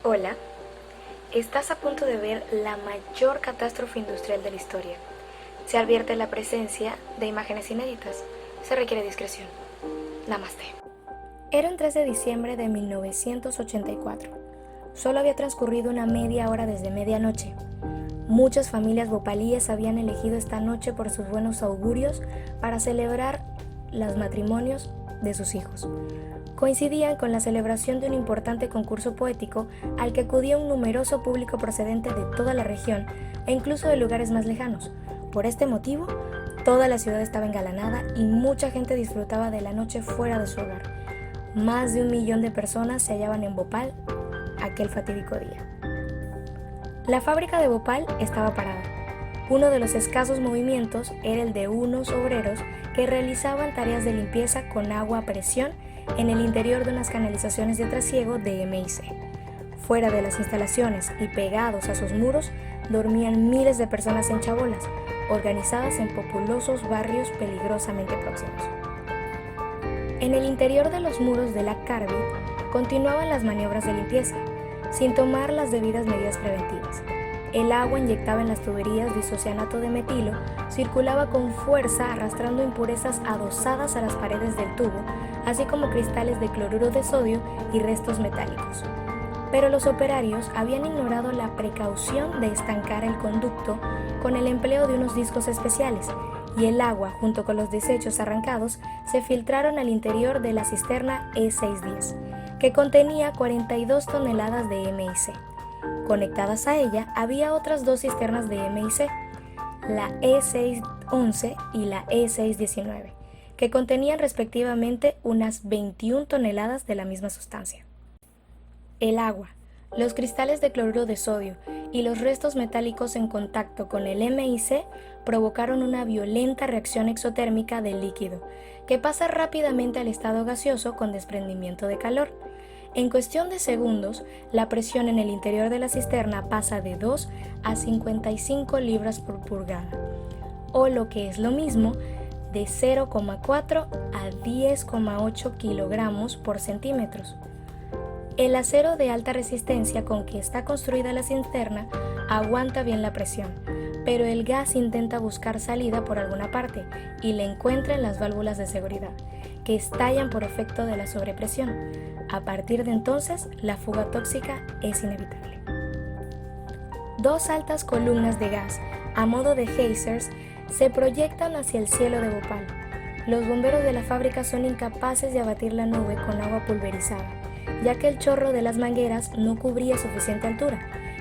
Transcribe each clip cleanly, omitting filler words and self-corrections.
Hola, estás a punto de ver la mayor catástrofe industrial de la historia. Se advierte la presencia de imágenes inéditas. Se requiere discreción. Namaste. Era un 3 de diciembre de 1984. Solo había transcurrido una media hora desde medianoche. Muchas familias bhopalíes habían elegido esta noche por sus buenos augurios para celebrar los matrimonios de sus hijos. Coincidían con la celebración de un importante concurso poético al que acudía un numeroso público procedente de toda la región e incluso de lugares más lejanos. Por este motivo, toda la ciudad estaba engalanada y mucha gente disfrutaba de la noche fuera de su hogar. Más de 1 millón de personas se hallaban en Bhopal aquel fatídico día. La fábrica de Bhopal estaba parada. Uno de los escasos movimientos era el de unos obreros que realizaban tareas de limpieza con agua a presión en el interior de unas canalizaciones de trasiego de MIC. Fuera de las instalaciones y pegados a sus muros dormían miles de personas en chabolas, organizadas en populosos barrios peligrosamente próximos. En el interior de los muros de la Carbide continuaban las maniobras de limpieza, sin tomar las debidas medidas preventivas. El agua inyectada en las tuberías de isocianato de metilo circulaba con fuerza arrastrando impurezas adosadas a las paredes del tubo, así como cristales de cloruro de sodio y restos metálicos. Pero los operarios habían ignorado la precaución de estancar el conducto con el empleo de unos discos especiales, y el agua, junto con los desechos arrancados, se filtraron al interior de la cisterna E610, que contenía 42 toneladas de MIC. Conectadas a ella había otras 2 cisternas de MIC, la E611 y la E619, que contenían respectivamente unas 21 toneladas de la misma sustancia. El agua, los cristales de cloruro de sodio y los restos metálicos en contacto con el MIC provocaron una violenta reacción exotérmica del líquido, que pasa rápidamente al estado gaseoso con desprendimiento de calor. En cuestión de segundos, la presión en el interior de la cisterna pasa de 2 a 55 libras por pulgada, o lo que es lo mismo, de 0,4 a 10,8 kilogramos por centímetros. El acero de alta resistencia con que está construida la cisterna aguanta bien la presión, pero el gas intenta buscar salida por alguna parte y la encuentra en las válvulas de seguridad, que estallan por efecto de la sobrepresión. A partir de entonces, la fuga tóxica es inevitable. 2 altas columnas de gas, a modo de geysers, se proyectan hacia el cielo de Bhopal. Los bomberos de la fábrica son incapaces de abatir la nube con agua pulverizada, ya que el chorro de las mangueras no cubría suficiente altura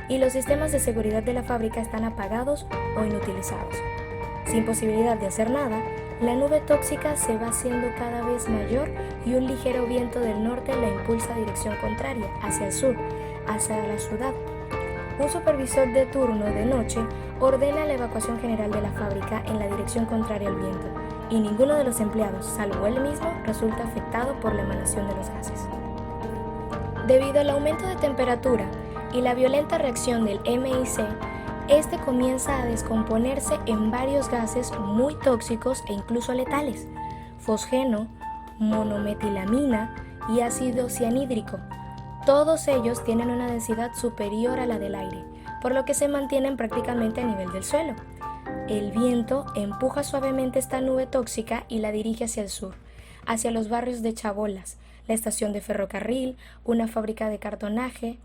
y los sistemas de seguridad de la fábrica están apagados o inutilizados. Sin posibilidad de hacer nada, la nube tóxica se va haciendo cada vez mayor y un ligero viento del norte la impulsa a dirección contraria, hacia el sur, hacia la ciudad. Un supervisor de turno de noche ordena la evacuación general de la fábrica en la dirección contraria al viento, y ninguno de los empleados, salvo él mismo, resulta afectado por la emanación de los gases. Debido al aumento de temperatura y la violenta reacción del MIC, este comienza a descomponerse en varios gases muy tóxicos e incluso letales: fosgeno, monometilamina y ácido cianhídrico. Todos ellos tienen una densidad superior a la del aire, por lo que se mantienen prácticamente a nivel del suelo. El viento empuja suavemente esta nube tóxica y la dirige hacia el sur, hacia los barrios de Chabolas, la estación de ferrocarril, una fábrica de cartonaje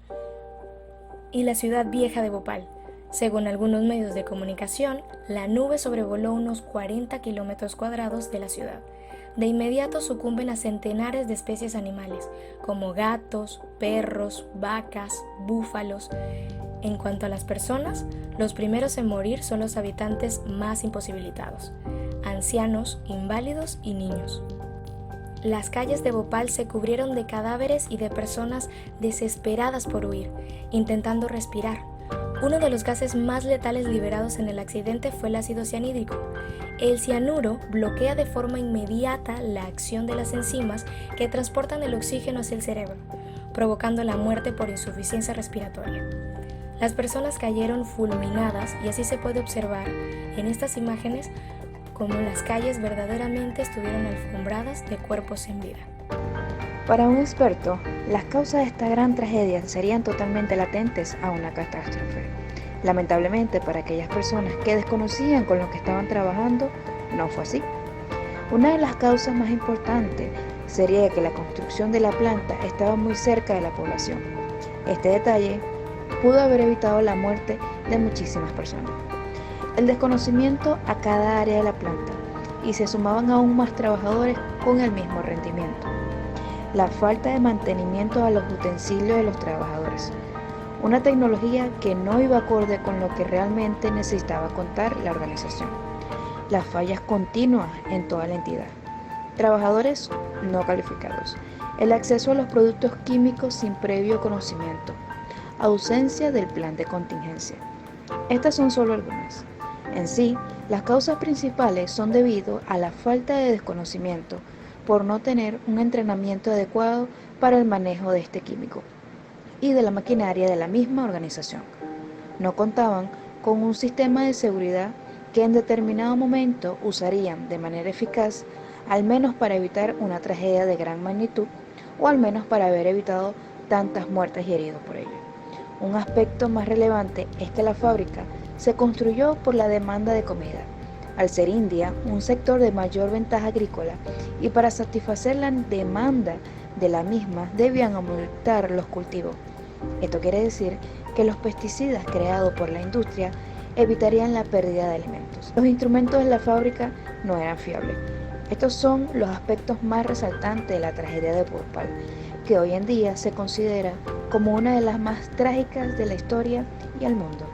y la ciudad vieja de Bhopal. Según algunos medios de comunicación, la nube sobrevoló unos 40 kilómetros cuadrados de la ciudad. De inmediato sucumben a centenares de especies animales, como gatos, perros, vacas, búfalos. En cuanto a las personas, los primeros en morir son los habitantes más imposibilitados: ancianos, inválidos y niños. Las calles de Bhopal se cubrieron de cadáveres y de personas desesperadas por huir, intentando respirar. Uno de los gases más letales liberados en el accidente fue el ácido cianhídrico. El cianuro bloquea de forma inmediata la acción de las enzimas que transportan el oxígeno hacia el cerebro, provocando la muerte por insuficiencia respiratoria. Las personas cayeron fulminadas y así se puede observar en estas imágenes cómo las calles verdaderamente estuvieron alfombradas de cuerpos sin vida. Para un experto, las causas de esta gran tragedia serían totalmente latentes a una catástrofe. Lamentablemente, para aquellas personas que desconocían con lo que estaban trabajando, no fue así. Una de las causas más importantes sería que la construcción de la planta estaba muy cerca de la población. Este detalle pudo haber evitado la muerte de muchísimas personas. El desconocimiento a cada área de la planta, y se sumaban aún más trabajadores con el mismo rendimiento. La falta de mantenimiento a los utensilios de los trabajadores. Una tecnología que no iba acorde con lo que realmente necesitaba contar la organización. Las fallas continuas en toda la entidad. Trabajadores no calificados. El acceso a los productos químicos sin previo conocimiento. Ausencia del plan de contingencia. Estas son solo algunas. En sí, las causas principales son debido a la falta de desconocimiento por no tener un entrenamiento adecuado para el manejo de este químico y de la maquinaria de la misma organización. No contaban con un sistema de seguridad que en determinado momento usarían de manera eficaz, al menos para evitar una tragedia de gran magnitud o al menos para haber evitado tantas muertes y heridos por ello. Un aspecto más relevante es que la fábrica se construyó por la demanda de comida, al ser India un sector de mayor ventaja agrícola, y para satisfacer la demanda de la misma debían aumentar los cultivos. Esto quiere decir que los pesticidas creados por la industria evitarían la pérdida de alimentos. Los instrumentos de la fábrica no eran fiables. Estos son los aspectos más resaltantes de la tragedia de Bhopal, que hoy en día se considera como una de las más trágicas de la historia y el mundo.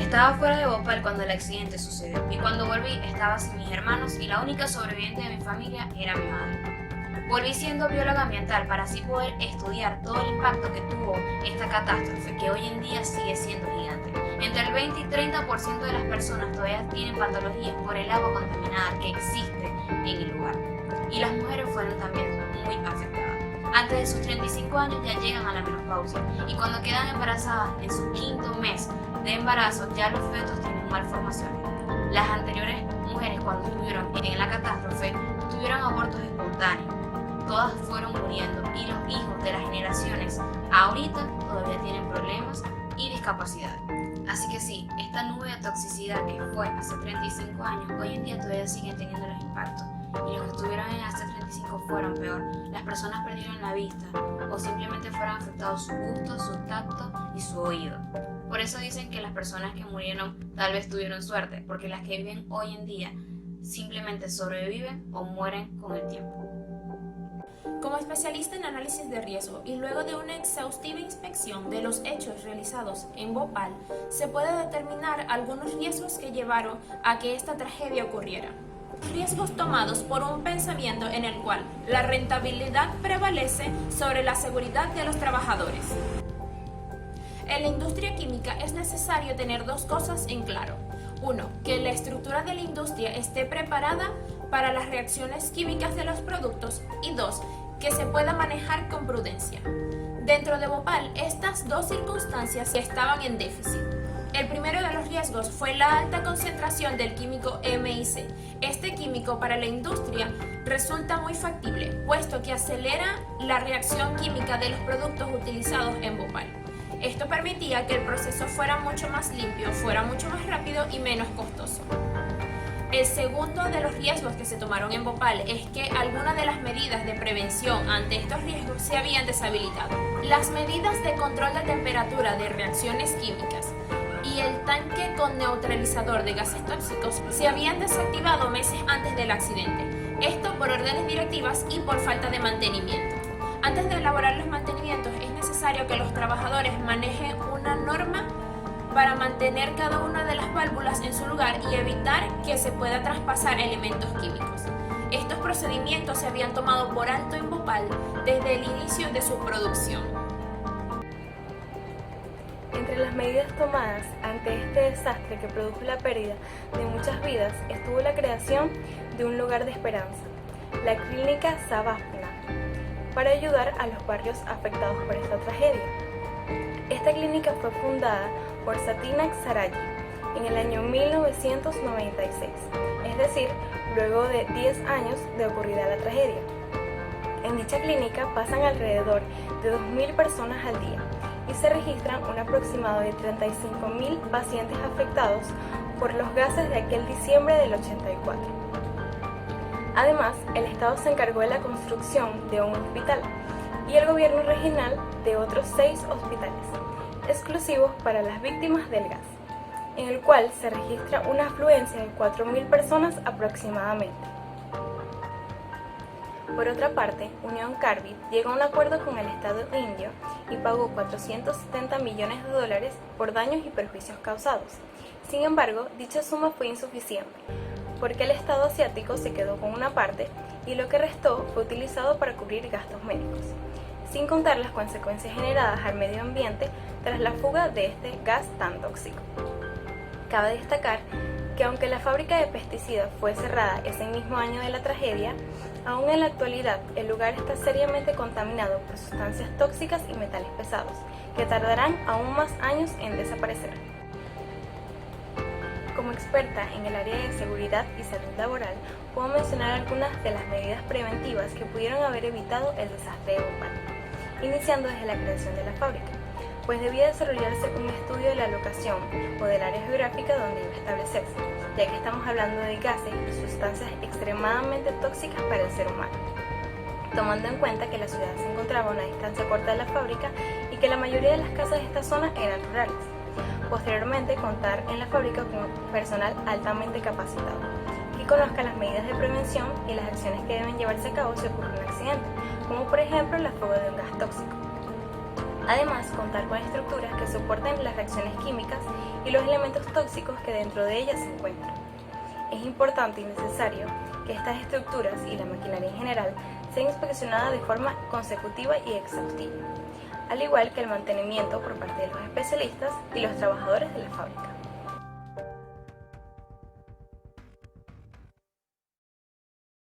Estaba fuera de Bhopal cuando el accidente sucedió, y cuando volví estaba sin mis hermanos y la única sobreviviente de mi familia era mi madre. Volví siendo bióloga ambiental para así poder estudiar todo el impacto que tuvo esta catástrofe, que hoy en día sigue siendo gigante. Entre el 20 y 30% de las personas todavía tienen patologías por el agua contaminada que existe en el lugar, y las mujeres fueron también muy afectadas. Antes de sus 35 años ya llegan a la menopausia, y cuando quedan embarazadas en su quinto mes de embarazo ya los fetos tienen malformaciones. Las anteriores mujeres, cuando estuvieron en la catástrofe, tuvieron abortos espontáneos. Todas fueron muriendo, y los hijos de las generaciones ahorita todavía tienen problemas y discapacidad. Así que sí, esta nube de toxicidad que fue hace 35 años, hoy en día todavía siguen teniendo los impactos. Y los que estuvieron en hace 35 fueron peor. Las personas perdieron la vista o simplemente fueron afectados su gusto, su tacto y su oído. Por eso dicen que las personas que murieron tal vez tuvieron suerte, porque las que viven hoy en día simplemente sobreviven o mueren con el tiempo. Como especialista en análisis de riesgo y luego de una exhaustiva inspección de los hechos realizados en Bhopal, se puede determinar algunos riesgos que llevaron a que esta tragedia ocurriera. Riesgos tomados por un pensamiento en el cual la rentabilidad prevalece sobre la seguridad de los trabajadores. En la industria química es necesario tener dos cosas en claro. Uno, que la estructura de la industria esté preparada para las reacciones químicas de los productos, y dos, que se pueda manejar con prudencia. Dentro de Bhopal, estas dos circunstancias estaban en déficit. El primero de los riesgos fue la alta concentración del químico MIC. Este químico para la industria resulta muy factible, puesto que acelera la reacción química de los productos utilizados en Bhopal. Esto permitía que el proceso fuera mucho más limpio, fuera mucho más rápido y menos costoso. El segundo de los riesgos que se tomaron en Bhopal es que algunas de las medidas de prevención ante estos riesgos se habían deshabilitado. Las medidas de control de temperatura de reacciones químicas y el tanque con neutralizador de gases tóxicos se habían desactivado meses antes del accidente. Esto por órdenes directivas y por falta de mantenimiento. Antes de elaborar los mantenimientos es necesario que los trabajadores manejen una norma para mantener cada una de las válvulas en su lugar y evitar que se pueda traspasar elementos químicos. Estos procedimientos se habían tomado por alto en Bhopal desde el inicio de su producción. Entre las medidas tomadas ante este desastre que produjo la pérdida de muchas vidas estuvo la creación de un lugar de esperanza, la Clínica Savasna, para ayudar a los barrios afectados por esta tragedia. Esta clínica fue fundada por Satinak Saraji, en el año 1996, es decir, luego de 10 años de ocurrida la tragedia. En dicha clínica pasan alrededor de 2.000 personas al día y se registran un aproximado de 35.000 pacientes afectados por los gases de aquel diciembre del 84. Además, el Estado se encargó de la construcción de un hospital y el gobierno regional de otros 6 hospitales, exclusivos para las víctimas del gas, en el cual se registra una afluencia de 4.000 personas aproximadamente. Por otra parte, Union Carbide llegó a un acuerdo con el Estado indio y pagó 470 millones de dólares por daños y perjuicios causados. Sin embargo, dicha suma fue insuficiente, porque el Estado asiático se quedó con una parte y lo que restó fue utilizado para cubrir gastos médicos, sin contar las consecuencias generadas al medio ambiente tras la fuga de este gas tan tóxico. Cabe destacar que aunque la fábrica de pesticidas fue cerrada ese mismo año de la tragedia, aún en la actualidad el lugar está seriamente contaminado por sustancias tóxicas y metales pesados, que tardarán aún más años en desaparecer. Como experta en el área de seguridad y salud laboral, puedo mencionar algunas de las medidas preventivas que pudieron haber evitado el desastre de Bhopal, iniciando desde la creación de la fábrica, pues debía desarrollarse un estudio de la locación o del área geográfica donde iba a establecerse, ya que estamos hablando de gases y sustancias extremadamente tóxicas para el ser humano, tomando en cuenta que la ciudad se encontraba a una distancia corta de la fábrica y que la mayoría de las casas de esta zona eran rurales. Posteriormente, contar en la fábrica con personal altamente capacitado, que conozca las medidas de prevención y las acciones que deben llevarse a cabo si ocurre un accidente, como por ejemplo la fuga de un gas tóxico. Además, contar con estructuras que soporten las reacciones químicas y los elementos tóxicos que dentro de ellas se encuentran. Es importante y necesario que estas estructuras y la maquinaria en general sean inspeccionadas de forma consecutiva y exhaustiva, al igual que el mantenimiento por parte de los especialistas y los trabajadores de la fábrica.